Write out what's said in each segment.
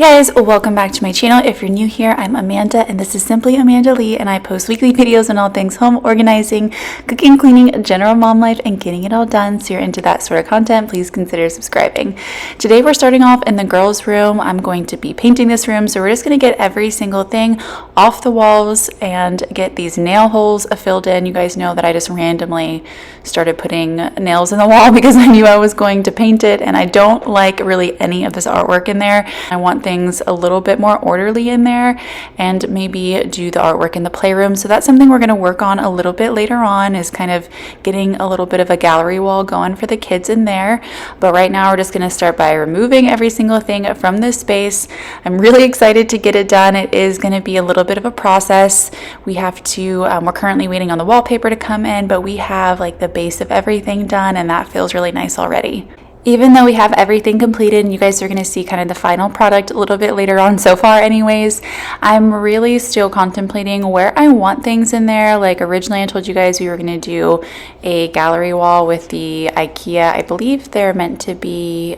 guys, welcome back to my channel. If you're new here, I'm Amanda and this is Simply Amanda Lee, and I post weekly videos on all things home organizing, cooking, cleaning, general mom life, and getting it all done. So you're into that sort of content, please consider subscribing. Today we're starting off in the girls' room. I'm going to be painting this room, so we're just going to get every single thing off the walls and get these nail holes filled in. You guys know that I just randomly started putting nails in the wall because I knew I was going to paint it, and I don't like really any of this artwork in there. I want things a little bit more orderly in there and maybe do the artwork in the playroom. So that's something we're going to work on a little bit later on, is kind of getting a little bit of a gallery wall going for the kids in there. But right now we're just going to start by removing every single thing from this space. I'm really excited to get it done. It is going to be a little bit of a process. We have to, we're currently waiting on the wallpaper to come in, but we have like the base of everything done and that feels really nice already. Even though we have everything completed, and you guys are going to see kind of the final product a little bit later on so far anyways, I'm really still contemplating where I want things in there. Like originally I told you guys we were going to do a gallery wall with the IKEA. I believe they're meant to be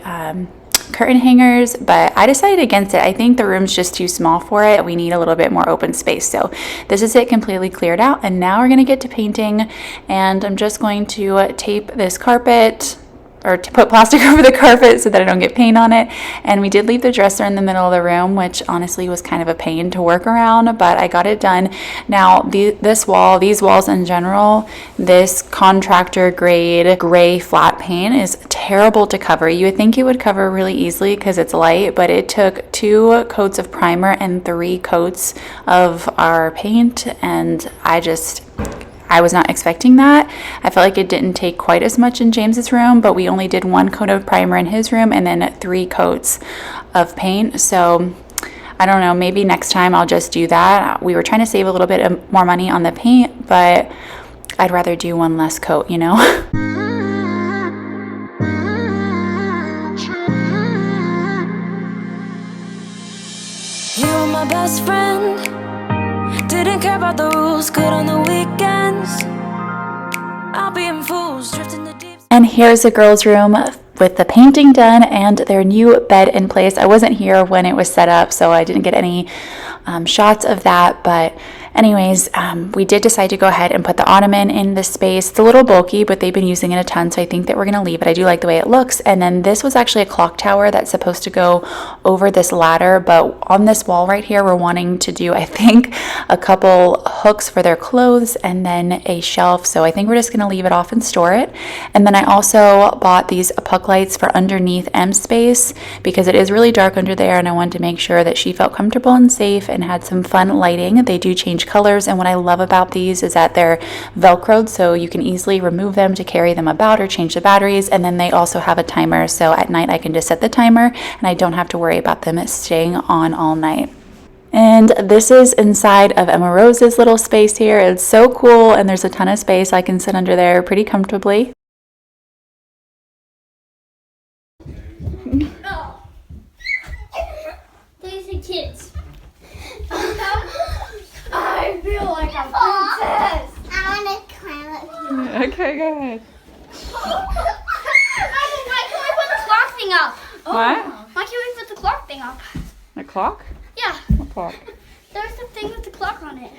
curtain hangers, but I decided against it. I think the room's just too small for it. We need a little bit more open space. So this is it completely cleared out, and now we're going to get to painting, and I'm just going to tape this carpet, or to put plastic over the carpet so that I don't get paint on it. And we did leave the dresser in the middle of the room, which honestly was kind of a pain to work around, but I got it done. Now these walls in general, this contractor grade gray flat paint is terrible to cover. You would think it would cover really easily because it's light, but it took 2 coats of primer and 3 coats of our paint, and I was not expecting that. I felt like it didn't take quite as much in James's room, but we only did 1 coat of primer in his room and then 3 coats of paint. So I don't know, maybe next time I'll just do that. We were trying to save a little bit more money on the paint, but I'd rather do 1 less coat, you know? You were my best friend. Didn't care about the rules, good on the weekends. I'll be in fools, drifting the deep. And here's the girls' room with the painting done and their new bed in place. I wasn't here when it was set up, so I didn't get any shots of that, but anyways, we did decide to go ahead and put the ottoman in this space. It's a little bulky, but they've been using it a ton, so I think that we're going to leave it. I do like the way it looks. And then this was actually a clock tower that's supposed to go over this ladder, but on this wall right here, we're wanting to do, I think, a couple hooks for their clothes and then a shelf. So I think we're just going to leave it off and store it. And then I also bought these puck lights for underneath M's space because it is really dark under there, and I wanted to make sure that she felt comfortable and safe and had some fun lighting. They do change colors, and what I love about these is that they're velcroed, so you can easily remove them to carry them about or change the batteries. And then they also have a timer, so at night I can just set the timer and I don't have to worry about them staying on all night. And this is inside of Emma Rose's little space here. It's so cool, and there's a ton of space. I can sit under there pretty comfortably. Oh. These are kids. I feel like a princess. I want to climb up here. Okay, go ahead. Why can't we put the clock thing up? What? Why can't we put the clock thing up? The clock? Yeah. What clock? There's a thing with the clock on it.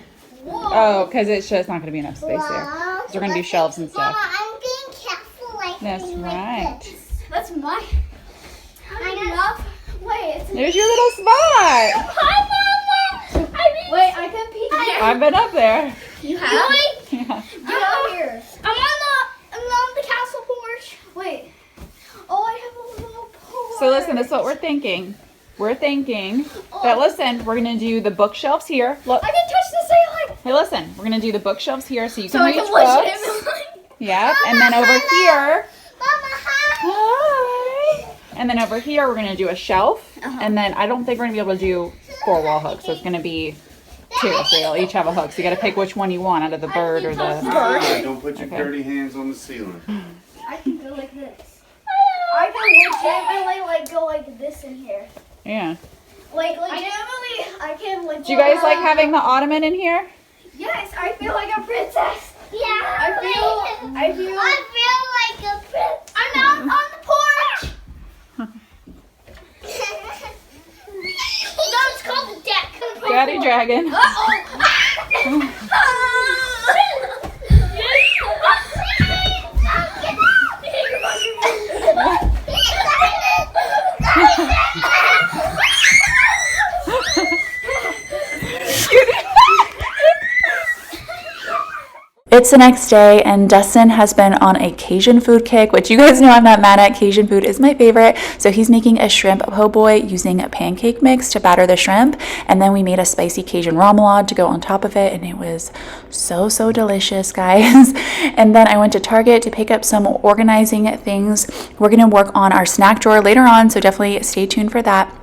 Whoa. Oh, because it's just not going to be enough space there. 'Cause we're going to do shelves and stuff. Mama, I'm being careful like That's right. this. That's my... enough. Wait, it's... There's your little spot. Hi, Mama! Wait, I can peek here. I've been up there. You have? Yeah. Get out here. I'm on the castle porch. Wait. Oh, I have a little porch. So listen, this is what we're thinking. We're thinking that, listen, we're going to do the bookshelves here. Look. I can touch the ceiling. Hey, listen, we're going to do the bookshelves here so you can So I reach can books. legitimately... Yep, and then over here. Mama, hi. Hi. And then over here, we're going to do a shelf. And then I don't think we're going to be able to do 4 wall hooks. So it's going to be 2. So you'll each have a hook. So you got to pick which one you want out of the bird or the... Don't put your dirty hands on the ceiling. I can go like this. I can legitimately go like this in here. Yeah. Like legitimately, I can legitimately... Do you guys like having the ottoman in here? Yes, I feel like a princess. Yeah. I feel like a princess. I'm out on the porch. Daddy Dragon. It's the next day and Dustin has been on a Cajun food kick, which you guys know I'm not mad at. Cajun food is my favorite. So he's making a shrimp po' boy using a pancake mix to batter the shrimp. And then we made a spicy Cajun remoulade to go on top of it. And it was so delicious, guys. And then I went to Target to pick up some organizing things. We're going to work on our snack drawer later on, so definitely stay tuned for that.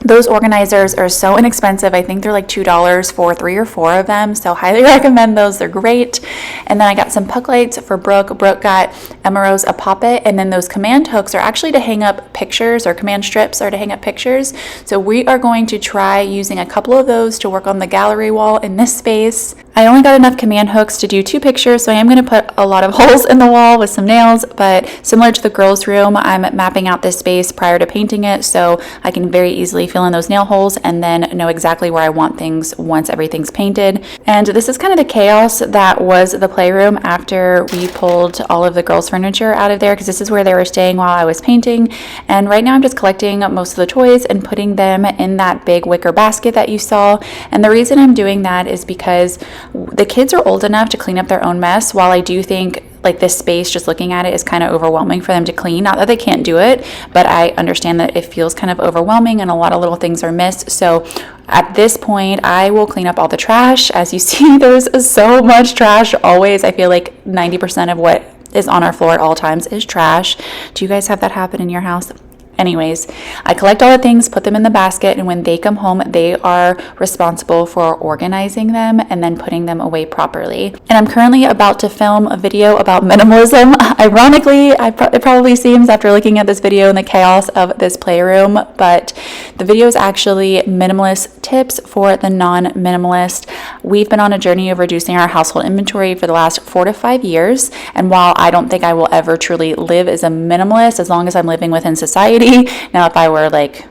Those organizers are so inexpensive. I think they're like $2 for 3 or 4 of them. So highly recommend those. They're great. And then I got some puck lights for Brooke. Brooke got Emma Rose a poppet. And then those command hooks are actually to hang up pictures, or command strips are to hang up pictures. So we are going to try using a couple of those to work on the gallery wall in this space. I only got enough command hooks to do 2 pictures, so I am going to put a lot of holes in the wall with some nails, but similar to the girls' room, I'm mapping out this space prior to painting it, so I can very easily fill in those nail holes and then know exactly where I want things once everything's painted. And this is kind of the chaos that was the playroom after we pulled all of the girls' furniture out of there, because this is where they were staying while I was painting. And right now I'm just collecting most of the toys and putting them in that big wicker basket that you saw. And the reason I'm doing that is because the kids are old enough to clean up their own mess, while I do think like this space, just looking at it, is kind of overwhelming for them to clean. Not that they can't do it, but I understand that it feels kind of overwhelming and a lot of little things are missed. So at this point, I will clean up all the trash. As you see, there's so much trash always. I feel like 90% of what is on our floor at all times is trash. Do you guys have that happen in your house? Anyways, I collect all the things, put them in the basket, and when they come home, they are responsible for organizing them and then putting them away properly. And I'm currently about to film a video about minimalism. Ironically, it probably seems after looking at this video and the chaos of this playroom, but the video is actually minimalist tips for the non-minimalist. We've been on a journey of reducing our household inventory for the last 4 to 5 years, and while I don't think I will ever truly live as a minimalist as long as I'm living within society, now if I were like,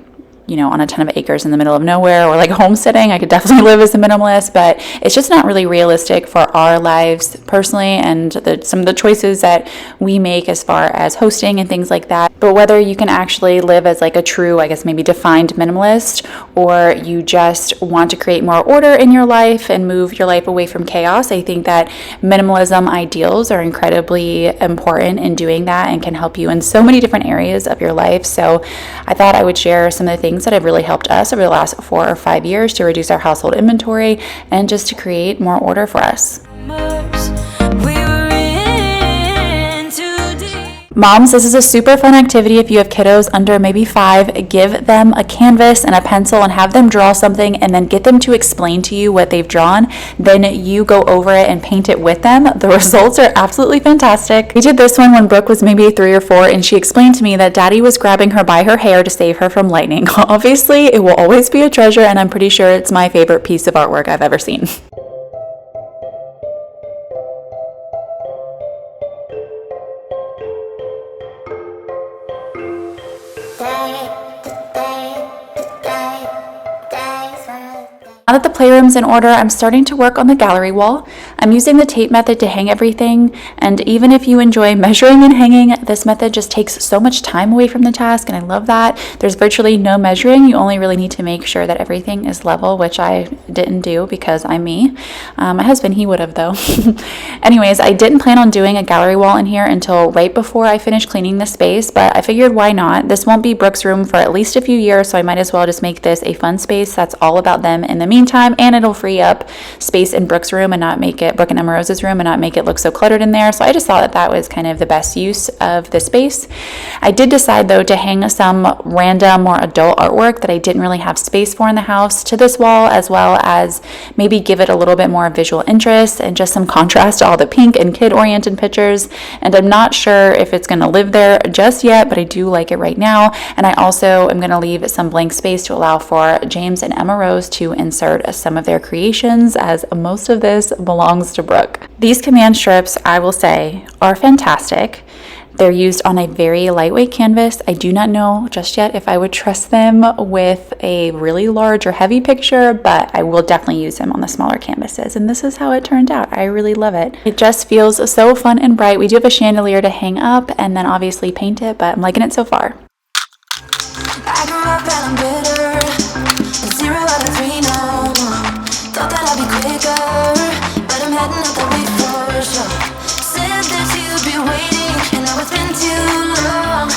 you know, on a ton of acres in the middle of nowhere or like homesteading, I could definitely live as a minimalist, but it's just not really realistic for our lives personally and some of the choices that we make as far as hosting and things like that. But whether you can actually live as like a true, I guess maybe defined minimalist, or you just want to create more order in your life and move your life away from chaos, I think that minimalism ideals are incredibly important in doing that and can help you in so many different areas of your life. So I thought I would share some of the things that have really helped us over the last 4 or 5 years to reduce our household inventory and just to create more order for us. Moms, this is a super fun activity if you have kiddos under maybe 5. Give them a canvas and a pencil and have them draw something and then get them to explain to you what they've drawn. Then you go over it and paint it with them. The results are absolutely fantastic. We did this one when Brooke was maybe 3 or 4 and she explained to me that Daddy was grabbing her by her hair to save her from lightning. Obviously, it will always be a treasure and I'm pretty sure it's my favorite piece of artwork I've ever seen. Now that the playroom's in order, I'm starting to work on the gallery wall. I'm using the tape method to hang everything, and even if you enjoy measuring and hanging, this method just takes so much time away from the task, and I love that. There's virtually no measuring. You only really need to make sure that everything is level, which I didn't do because I'm me. My husband, he would have though. Anyways, I didn't plan on doing a gallery wall in here until right before I finished cleaning the space, but I figured why not? This won't be Brooke's room for at least a few years, so I might as well just make this a fun space that's all about them in the meantime, and it'll free up space in Brooke's room and not make it, Brooke and Emma Rose's room, and not make it look so cluttered in there. So I just thought that that was kind of the best use of the space. I did decide though to hang some random more adult artwork that I didn't really have space for in the house to this wall, as well as maybe give it a little bit more visual interest and just some contrast to all the pink and kid-oriented pictures. And I'm not sure if it's going to live there just yet, but I do like it right now. And I also am going to leave some blank space to allow for James and Emma Rose to insert some of their creations, as most of this belongs to Brooke. These command strips, I will say, are fantastic. They're used on a very lightweight canvas. I do not know just yet if I would trust them with a really large or heavy picture, but I will definitely use them on the smaller canvases. And this is how it turned out. I really love it. It just feels so fun and bright. We do have a chandelier to hang up and then obviously paint it, but I'm liking it so far. I grew up and I'm bitter, and 0 out of 3 no. Thought that I'd be quicker, but I'm heading out the way for sure. Said that you'd be waiting, and now it's been too long.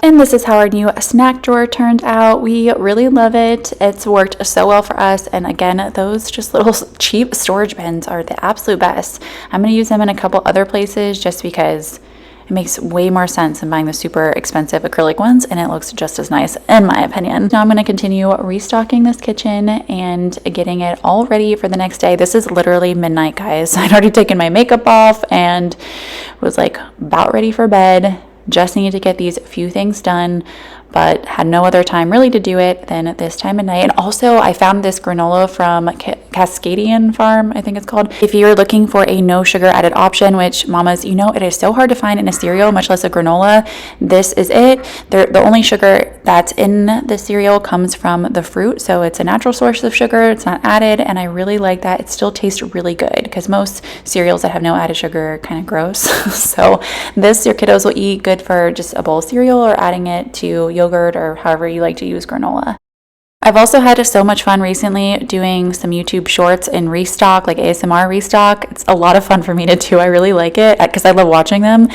And this is how our new snack drawer turned out. We really love it. It's worked so well for us. And again, those just little cheap storage bins are the absolute best. I'm going to use them in a couple other places just because it makes way more sense than buying the super expensive acrylic ones, and it looks just as nice in my opinion. Now I'm going to continue restocking this kitchen and getting it all ready for the next day. This is literally midnight, guys. I'd already taken my makeup off and was like about ready for bed. Just needed to get these few things done, but had no other time really to do it than at this time of night. And also I found this granola from Cascadian Farm, I think it's called. If you're looking for a no sugar added option, which mamas, you know, it is so hard to find in a cereal, much less a granola, this is it. The only sugar that's in the cereal comes from the fruit, so it's a natural source of sugar. It's not added, and I really like that. It still tastes really good because most cereals that have no added sugar are kind of gross. So this, your kiddos will eat good for just a bowl of cereal or adding it to yogurt or however you like to use granola. I've also had so much fun recently doing some YouTube shorts in Restock, like ASMR Restock. It's a lot of fun for me to do. I really like it because I love watching them.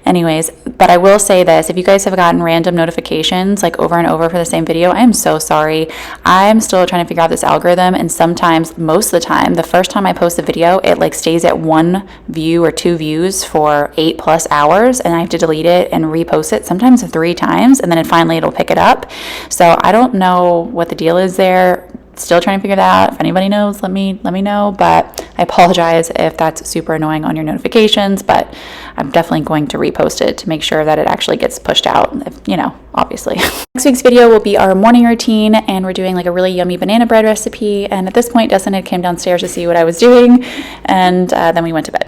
Anyways, but I will say this, if you guys have gotten random notifications like over and over for the same video, I am so sorry. I'm still trying to figure out this algorithm, and sometimes, most of the time, the first time I post a video, it like stays at 1 view or 2 views for 8+ hours, and I have to delete it and repost it sometimes 3 times, and then finally it'll pick it up. So I don't know what the deal is there. Still trying to figure that out. If anybody knows, let me know, but I apologize if that's super annoying on your notifications, but I'm definitely going to repost it to make sure that it actually gets pushed out, if, you know, obviously. Next week's video will be our morning routine, and we're doing like a really yummy banana bread recipe, and at this point Dustin had came downstairs to see what I was doing, and then we went to bed.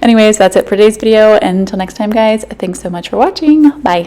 Anyways, that's it for today's video, and until next time, guys, thanks so much for watching. Bye.